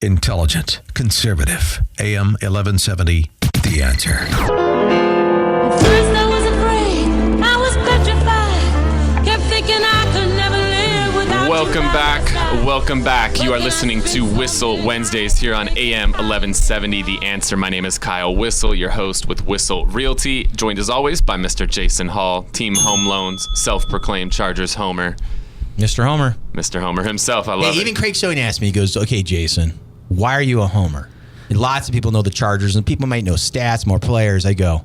intelligent, conservative. AM 1170, The Answer. At first I was afraid, I was petrified, kept thinking I could never live without Welcome back. You are listening to Whissel Wednesdays here on AM 1170, The Answer. My name is Kyle Whissel, your host with Whissel Realty, joined as always by Mr. Jason Hall, Team Home Loans, self-proclaimed Chargers homer. Mr. Homer. Mr. Homer himself, I love it. Even Craig Stone asked me, he goes, okay, Jason, why are you a homer? And lots of people know the Chargers, and people might know stats, more players. I go,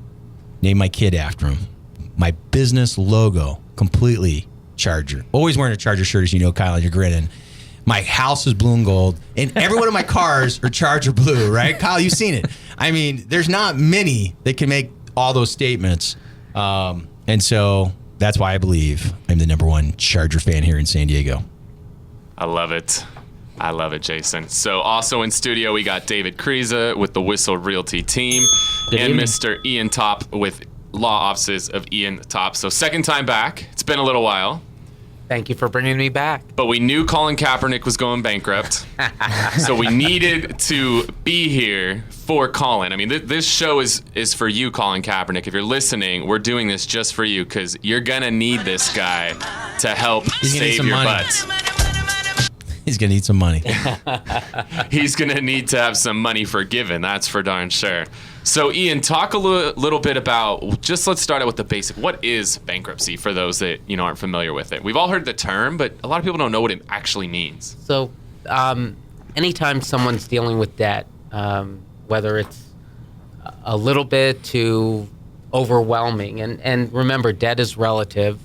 name my kid after him. My business logo, completely Charger. Always wearing a Charger shirt, as you know, Kyle, and you're grinning. My house is blue and gold, and every one of my cars are Charger blue, right? Kyle, you've seen it. I mean, there's not many that can make all those statements. And so that's why I believe I'm the number one Charger fan here in San Diego. I love it. I love it, Jason. So also in studio, we got David Kreza with the Whissel Realty team and Mr. Ian Topf with law offices of Ian Topf. So second time back. It's been a little while. Thank you for bringing me back. But we knew Colin Kaepernick was going bankrupt. So we needed to be here for Colin. I mean, this show is for you, Colin Kaepernick. If you're listening, we're doing this just for you because you're going to need this guy to help save your butt. He's going to need some money. He's going to need to have some money forgiven. That's for darn sure. So, Ian, talk a little bit about, just let's start out with the basic. What is bankruptcy for those that aren't familiar with it? We've all heard the term, but a lot of people don't know what it actually means. So, anytime someone's dealing with debt, whether it's a little bit to overwhelming, and remember, debt is relative.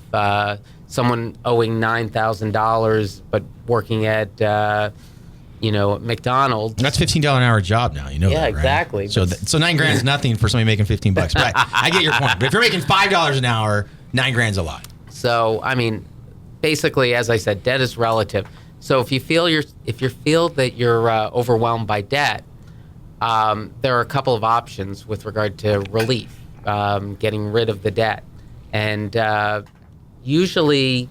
Someone owing $9,000 but working at McDonald's. That's $15 an hour job now. You know that, right? Yeah, exactly. So $9,000 is nothing for somebody making $15. But I get your point. But if you're making $5 an hour, $9,000 is a lot. So I mean, basically, as I said, debt is relative. So if you feel that you're overwhelmed by debt, there are a couple of options with regard to relief, getting rid of the debt, and usually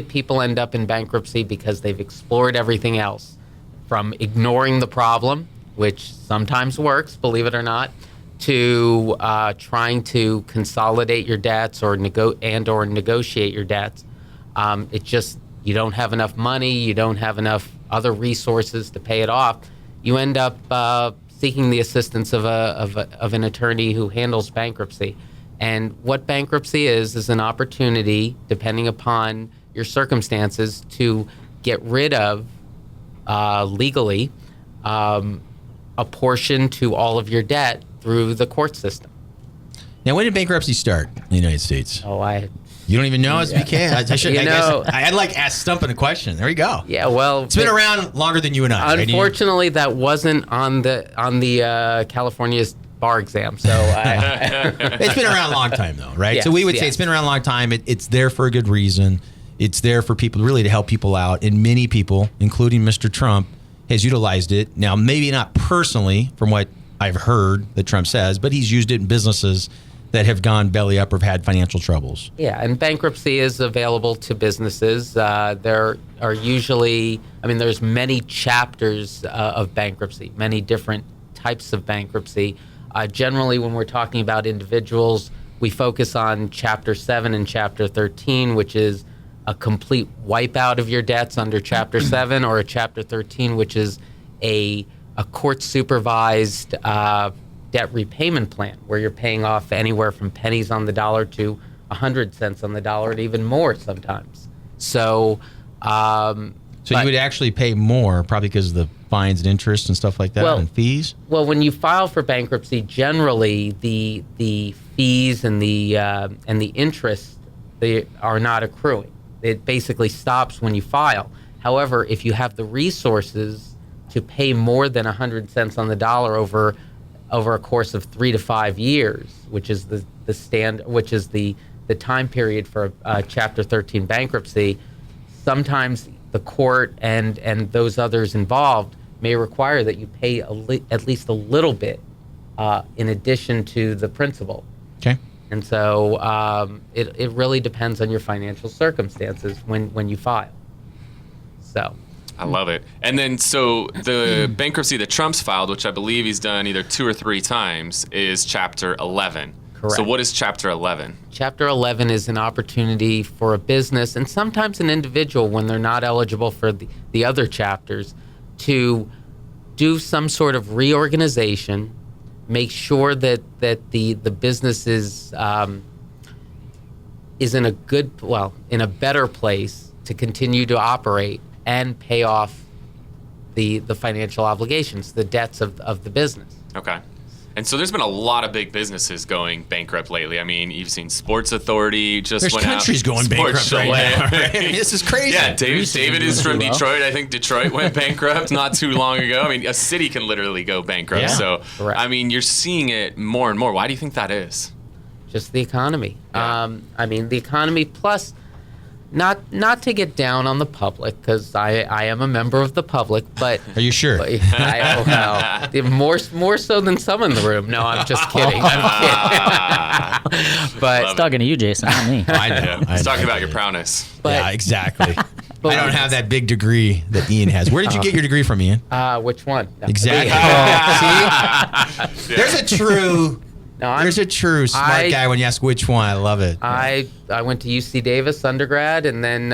people end up in bankruptcy because they've explored everything else. From ignoring the problem, which sometimes works, believe it or not, to trying to consolidate your debts or negotiate your debts. It just, you don't have enough money, you don't have enough other resources to pay it off. You end up seeking the assistance of an attorney who handles bankruptcy. And what bankruptcy is an opportunity, depending upon your circumstances, to get rid of legally a portion to all of your debt through the court system. Now, when did bankruptcy start in the United States? You don't even know? It's because I'd like ask stumping a question. There you go. Yeah, well, it's been around longer than you and I. Unfortunately, that wasn't on the California's bar exam. So it's been around a long time, though, right? Yes, so we would say it's been around a long time. It's there for a good reason. It's there for people, really, to help people out. And many people, including Mr. Trump, has utilized it. Now, maybe not personally, from what I've heard that Trump says, but he's used it in businesses that have gone belly up or have had financial troubles. Yeah, and bankruptcy is available to businesses. There are usually, there's many chapters of bankruptcy, many different types of bankruptcy. Generally, when we're talking about individuals, we focus on Chapter 7 and Chapter 13, which is a complete wipeout of your debts under Chapter 7, or a Chapter 13, which is a court-supervised debt repayment plan, where you're paying off anywhere from pennies on the dollar to 100 cents on the dollar, and even more sometimes. So you would actually pay more, probably because of the fines and interest and stuff like that, and fees? Well, when you file for bankruptcy, generally the fees and the interest, they are not accruing. It basically stops when you file. However, if you have the resources to pay more than 100 cents on the dollar over a course of 3 to 5 years, which is the time period for Chapter 13 bankruptcy, sometimes the court and those others involved may require that you pay at least a little bit in addition to the principal. Okay. And so it really depends on your financial circumstances when you file. So. I love it. And then, so the bankruptcy that Trump's filed, which I believe he's done either 2 or 3 times, is Chapter 11. Correct. So what is Chapter 11? Chapter 11 is an opportunity for a business and sometimes an individual, when they're not eligible for the other chapters, to do some sort of reorganization, make sure that the business is in a better place to continue to operate and pay off the financial obligations, the debts of the business. Okay. And so there's been a lot of big businesses going bankrupt lately. I mean, you've seen Sports Authority just There's went out. countries going bankrupt right now. Right? This is crazy. Yeah, David is from Detroit. I think Detroit went bankrupt not too long ago. I mean, a city can literally go bankrupt. Yeah. So, Correct. I mean, you're seeing it more and more. Why do you think that is? Just the economy. Yeah. I mean, the economy, plus not to get down on the public, because I am a member of the public, but Are you sure? more so than some in the room. No, I'm just kidding. I'm kidding. But Love Talking to you, Jason, not me. I know. Yeah. I It's know. talking about your prowess. Yeah, exactly. But- I don't have that big degree that Ian has. Where did you get your degree from, Ian? which one? No. Exactly. See? There's a true smart I- guy when you ask which one. I love it. I went to UC Davis undergrad, and then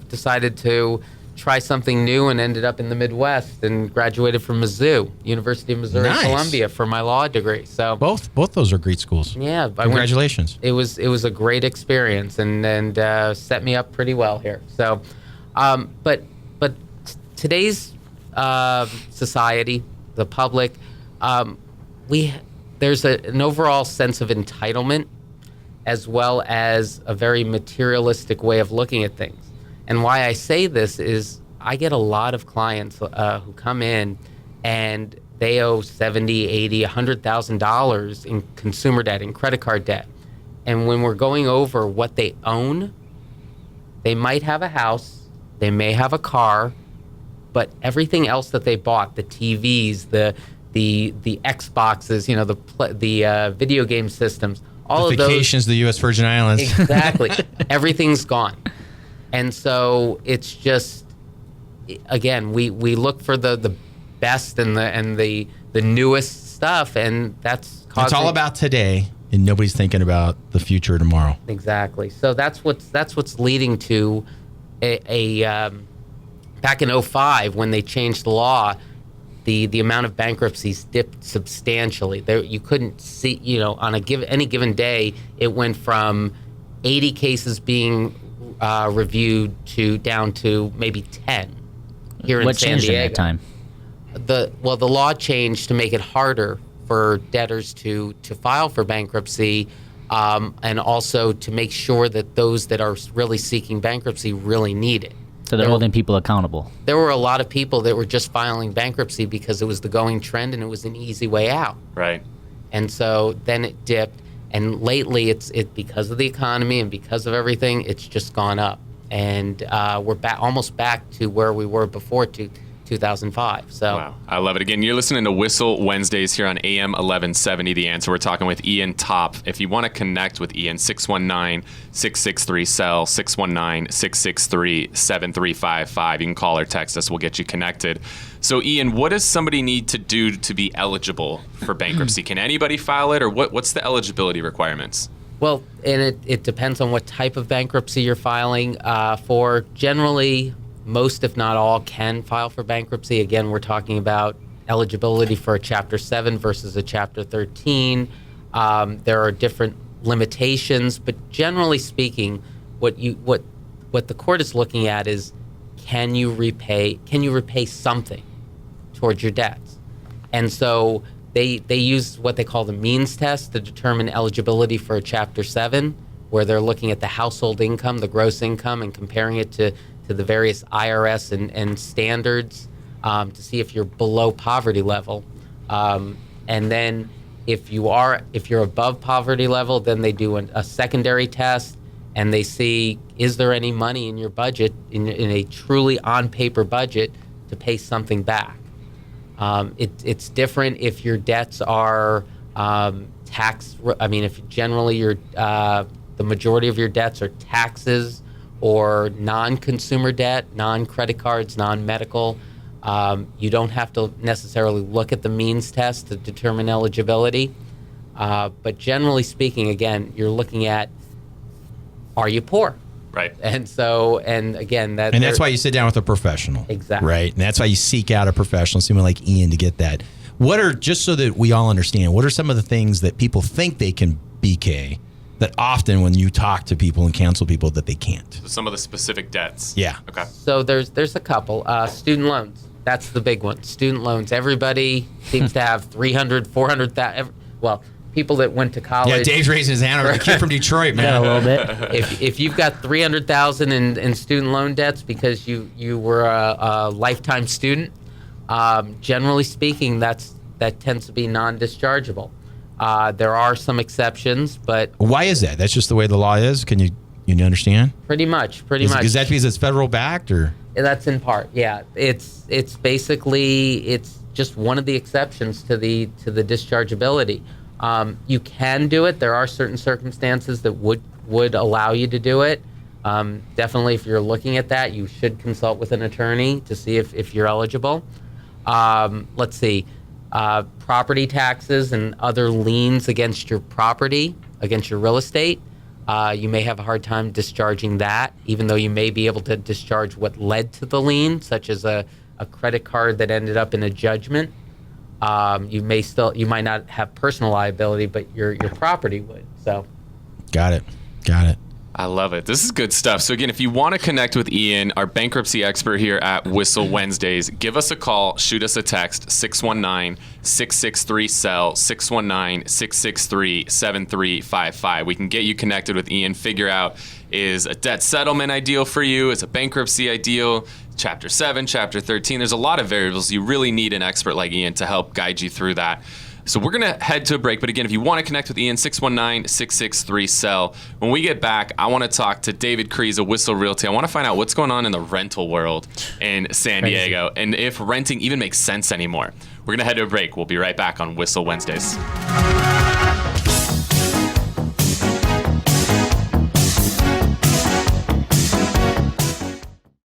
decided to try something new, and ended up in the Midwest and graduated from Mizzou, University of Missouri Nice. Columbia, for my law degree. So Both those are great schools. yeah, Congratulations. It was a great experience, and set me up pretty well here. So, but today's society, the public, there's an overall sense of entitlement, as well as a very materialistic way of looking at things. And why I say this is I get a lot of clients who come in and they owe $70, $80, $100,000 in consumer debt, in credit card debt. And when we're going over what they own, they might have a house, they may have a car, but everything else that they bought, the TVs, the Xboxes, the video game systems, all of those. Vacations to the U.S. Virgin Islands. Exactly. Everything's gone. And so it's just, again, we look for the best and the newest stuff, and that's causing. It's all about today, and nobody's thinking about the future tomorrow. Exactly. So that's what's leading to a back in 2005, when they changed the law, the amount of bankruptcies dipped substantially. You couldn't see, on any given day, it went from 80 cases being reviewed down to maybe 10 here in What San changed Diego. in that time? The law changed to make it harder for debtors to file for bankruptcy, and also to make sure that those that are really seeking bankruptcy really need it. So they're holding people accountable. There were a lot of people that were just filing bankruptcy because it was the going trend and it was an easy way out. Right. And so then it dipped, and lately it's because of the economy and because of everything, it's just gone up, and we're almost back to where we were before 2005. So Wow. I love it. Again, you're listening to Whissel Wednesdays here on AM 1170 The Answer. We're talking with Ian Topf. If you want to connect with Ian, 619-663-CELL, 619-663-7355. You can call or text us. We'll get you connected. So, Ian, what does somebody need to do to be eligible for bankruptcy? Can anybody file it, or what's the eligibility requirements? Well, and it depends on what type of bankruptcy you're filing for. Generally, most, if not all, can file for bankruptcy. Again, we're talking about eligibility for a Chapter 7 versus a Chapter 13. There are different limitations, but generally speaking, what the court is looking at is, can you repay something towards your debts? And so they use what they call the means test to determine eligibility for a Chapter 7, where they're looking at the household income, the gross income, and comparing it to the various IRS and standards to see if you're below poverty level. And then if you're above poverty level, then they do a secondary test, and they see, is there any money in your budget, in a truly on-paper budget, to pay something back. It's different if your debts are tax. I mean, if generally the majority of your debts are taxes or non-consumer debt, non-credit cards, non-medical. You don't have to necessarily look at the means test to determine eligibility. But generally speaking, again, you're looking at, are you poor? Right. And so, and again, And that's why you sit down with a professional. Exactly. Right. And that's why you seek out a professional, someone like Ian, to get that. What are, just so that we all understand, what are some of the things that people think they can BK that often when you talk to people and counsel people that they can't? So some of the specific debts. Yeah. Okay. So there's a couple. Student loans. That's the big one. Student loans. Everybody seems to have 300, 400,000. Well, people that went to college. Yeah, Dave's raising his hand. A kid from Detroit, man. Yeah, a little bit. If you've got 300,000 in student loan debts because you were a lifetime student, generally speaking, that tends to be non-dischargeable. There are some exceptions, but Why is that? That's just the way the law is? Can you understand? pretty much. Is that because it's federal backed, or? That's in part, yeah. It's basically it's just one of the exceptions to the dischargeability. You can do it. There are certain circumstances that would allow you to do it. Definitely, if you're looking at that, you should consult with an attorney to see if you're eligible. Let's see, property taxes and other liens against your property, against your real estate. You may have a hard time discharging that, even though you may be able to discharge what led to the lien, such as a credit card that ended up in a judgment. You might not have personal liability, but your property would. So, Got it. I love it. This is good stuff. So again, if you want to connect with Ian, our bankruptcy expert here at Whissel Wednesdays, give us a call, shoot us a text, 619-663-SELL, 619-663-7355. We can get you connected with Ian, figure out, is a debt settlement ideal for you? Is a bankruptcy ideal? Chapter 7, Chapter 13. There's a lot of variables. You really need an expert like Ian to help guide you through that. So we're going to head to a break. But again, if you want to connect with Ian, 619-663-SELL. When we get back, I want to talk to David Kreza, Whissel Realty. I want to find out what's going on in the rental world in San Diego and if renting even makes sense anymore. We're going to head to a break. We'll be right back on Whissel Wednesdays.